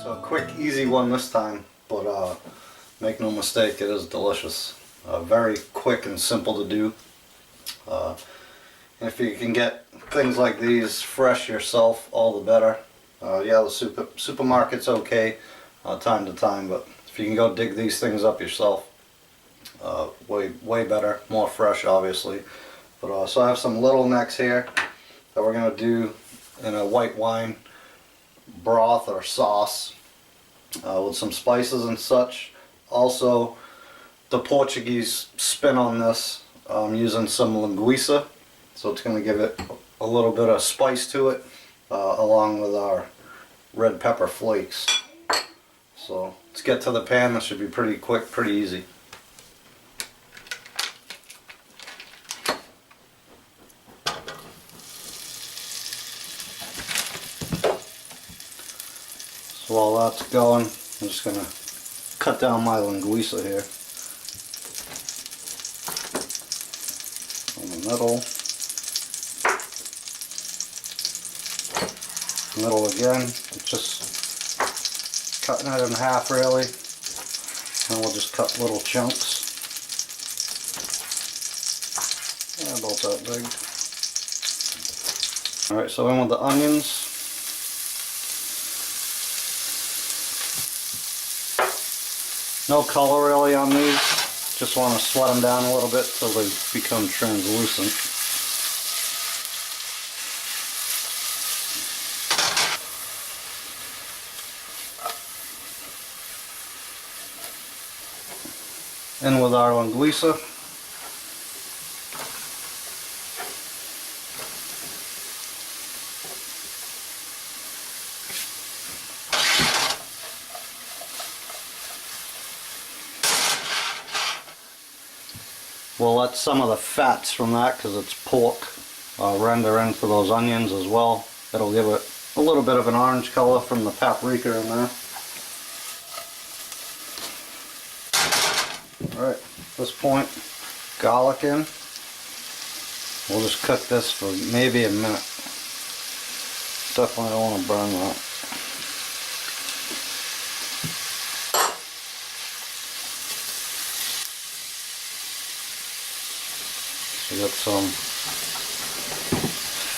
So a quick, easy one this time, but make no mistake, it is delicious. Very quick and simple to do. If you can get things like these fresh yourself, all the better. Yeah, the supermarket's okay time to time, but if you can go dig these things up yourself, way better, more fresh obviously. But so I have some little necks here that we're gonna do in a white wine broth or sauce with some spices and such. Also, the Portuguese spin on this, I'm using some linguiça, so it's going to give it a little bit of spice to it, along with our red pepper flakes. So let's get to the pan. This should be pretty quick, pretty easy. So while that's going, I'm just going to cut down my linguiça here. In the middle again, just cutting it in half really, and we'll just cut little chunks. Yeah, about that big. Alright, so in with the onions. No color really on these, just want to sweat them down a little bit till they become translucent. In with our linguiça. We'll let some of the fats from that, because it's pork, render into those onions as well. It'll give it a little bit of an orange color from the paprika in there. Alright, at this point, garlic in. We'll just cook this for maybe a minute. Definitely don't want to burn that. We got some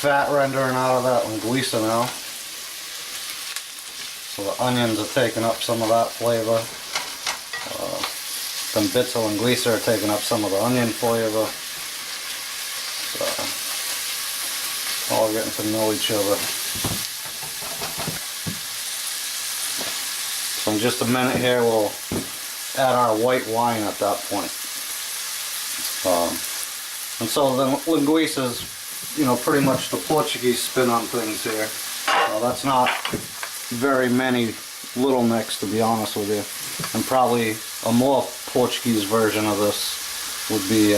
fat rendering out of that linguiça now. So the onions are taking up some of that flavor. Some bits of linguiça are taking up some of the onion flavor. So all getting to know each other. So in just a minute here we'll add our white wine at that point. And so the linguiça is, you know, pretty much the Portuguese spin on things here. That's not very many little necks, to be honest with you. And probably a more Portuguese version of this would be,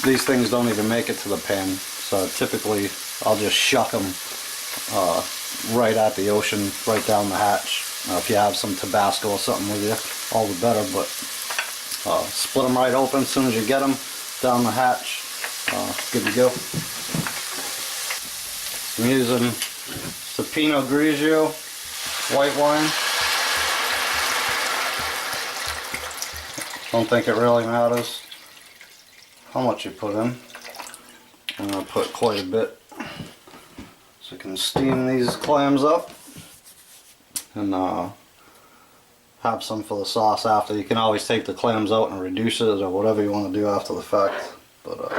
these things don't even make it to the pan. So typically I'll just shuck them right at the ocean, right down the hatch. If you have some Tabasco or something with you, all the better. But split them right open as soon as you get them down the hatch. Good to go. I'm using the Pinot Grigio white wine. Don't think it really matters how much you put in. I'm going to put quite a bit so you can steam these clams up and have some for the sauce after. You can always take the clams out and reduce it or whatever you want to do after the fact. But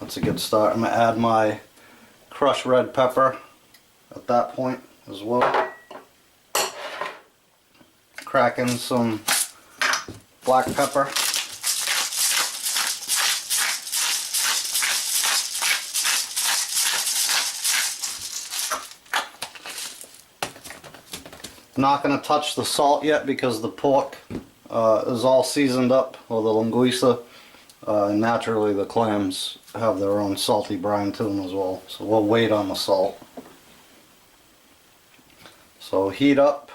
that's a good start. I'm going to add my crushed red pepper at that point as well. Crack in some black pepper. Not going to touch the salt yet because the pork is all seasoned up, or the linguiça. Naturally the clams have their own salty brine to them as well, so we'll wait on the salt. So heat up.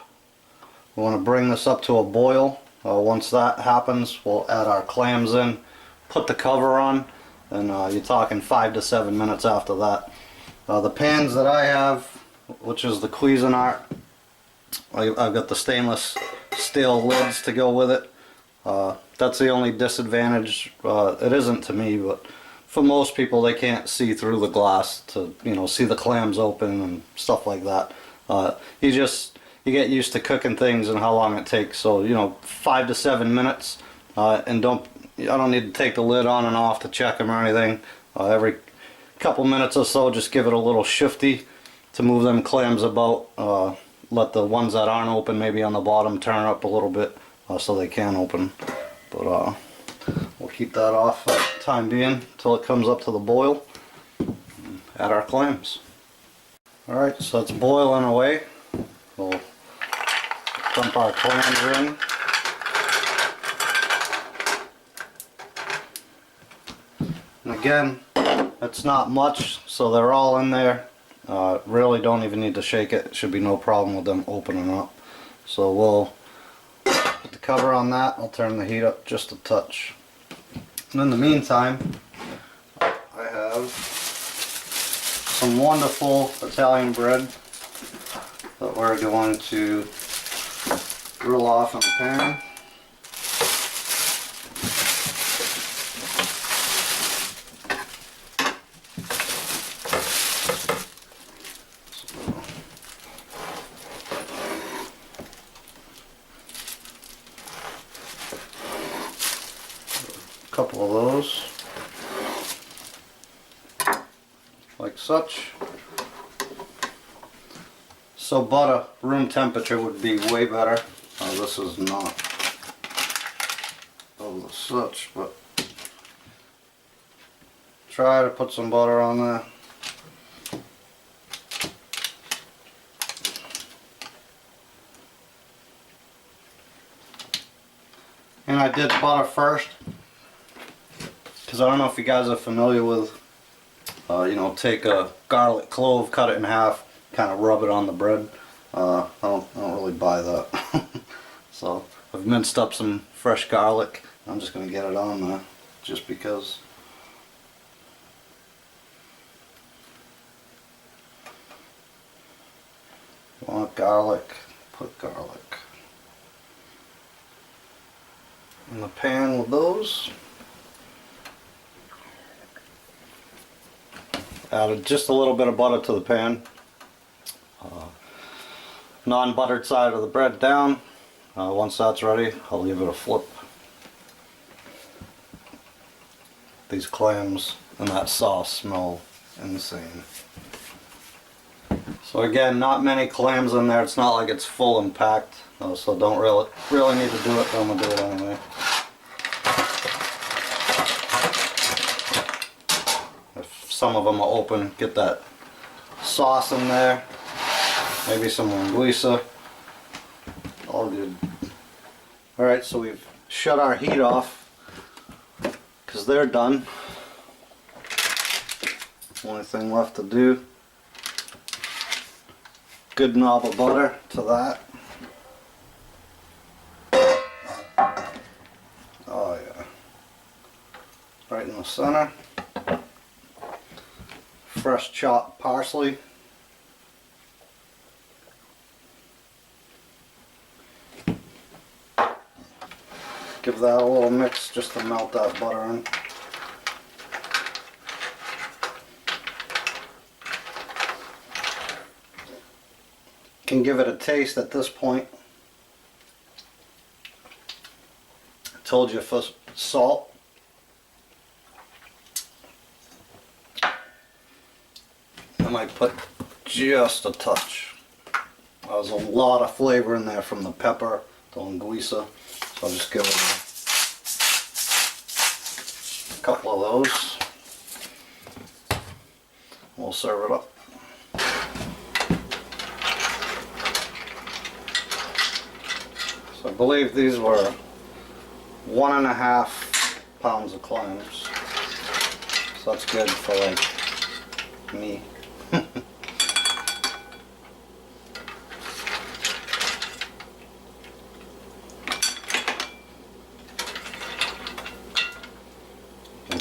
We want to bring this up to a boil. Once that happens, we'll add our clams in, put the cover on, and you're talking 5 to 7 minutes after that. The pans that I have, which is the Cuisinart I've got the stainless steel lids to go with it. That's the only disadvantage. It isn't to me, but for most people, they can't see through the glass to, you know, see the clams open and stuff like that. You get used to cooking things and how long it takes. So, you know, 5 to 7 minutes, and I don't need to take the lid on and off to check them or anything. Every couple minutes or so, just give it a little shifty to move them clams about. Let the ones that aren't open maybe on the bottom turn up a little bit so they can open. But we'll keep that off for the time being until it comes up to the boil. Add our clams. Alright, so it's boiling away. We'll dump our clams in. And again, it's not much, so they're all in there. Really don't even need to shake it. It should be no problem with them opening up. So we'll put the cover on that. I'll turn the heat up just a touch. And in the meantime, I have some wonderful Italian bread that we're going to grill off in the pan. A couple of those, like such. So butter, room temperature would be way better. This is not of the such, but try to put some butter on there. And I did butter first, because I don't know if you guys are familiar with, you know, take a garlic clove, cut it in half, kind of rub it on the bread. I don't really buy that. So I've minced up some fresh garlic. I'm just going to get it on there, just because. Want garlic, put garlic in the pan with those. Added just a little bit of butter to the pan. Non-buttered side of the bread down. Once that's ready, I'll give it a flip. These clams and that sauce smell insane. So again, not many clams in there. It's not like it's full and packed, so don't really need to do it, but I'm gonna do it anyway. If some of them are open, get that sauce in there. Maybe some linguiça. All good. Alright, so we've shut our heat off because they're done. Only thing left to do. Good knob of butter to that. Oh yeah. Right in the center. Fresh chopped parsley. Give that a little mix just to melt that butter in. Can give it a taste at this point. Told you for salt. I might put just a touch. There's a lot of flavor in there from the pepper, the linguiça. So I'll just give it a couple of those. We'll serve it up. So I believe these were 1.5 pounds of clams. So that's good for like me.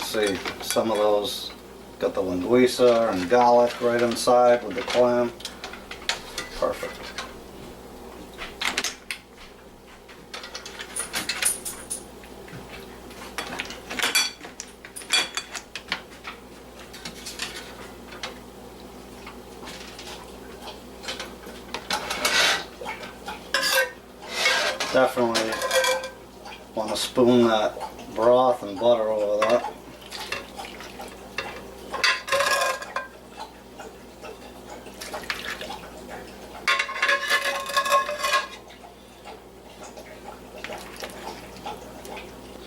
See, some of those got the linguiça and garlic right inside with the clam. Perfect. Definitely want to spoon that broth and butter over that.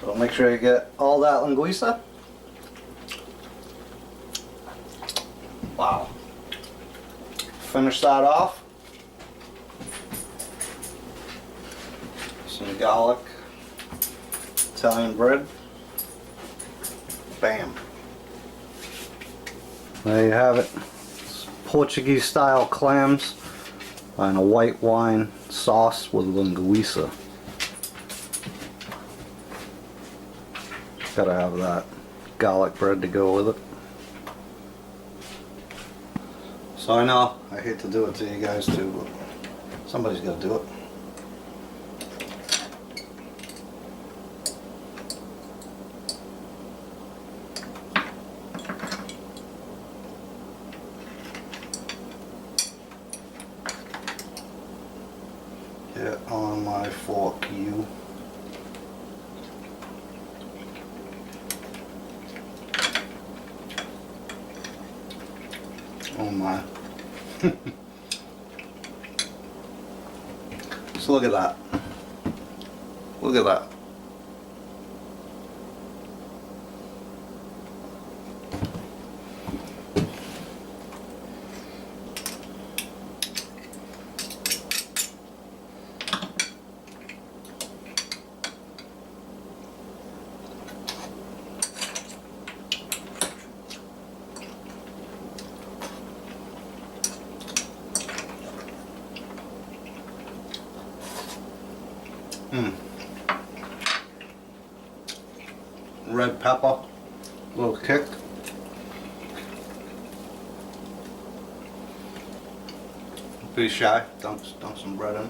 So make sure you get all that linguiça. Wow. Finish that off. Some garlic, Italian bread. Bam. There you have it. It's Portuguese style clams and a white wine sauce with linguiça. Gotta have that garlic bread to go with it. So I know I hate to do it to you guys too, but somebody's gotta do it. Get on my fork, you. Oh my. So look at that. Look at that. Red pepper, a little kick. Be shy, dunk some bread in.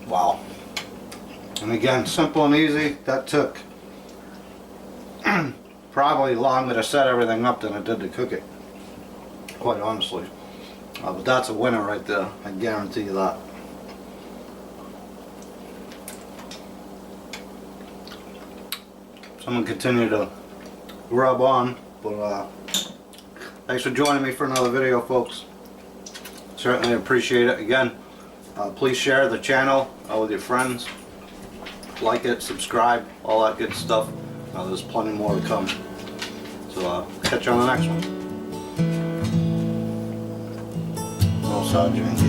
Wow. And again, simple and easy. That took probably longer to set everything up than it did to cook it, quite honestly. But that's a winner right there, I guarantee you that. So I'm going to continue to rub on, but thanks for joining me for another video, folks. Certainly appreciate it. Again, please share the channel with your friends. Like it, subscribe, all that good stuff. There's plenty more to come. So catch you on the next one. No sergeant,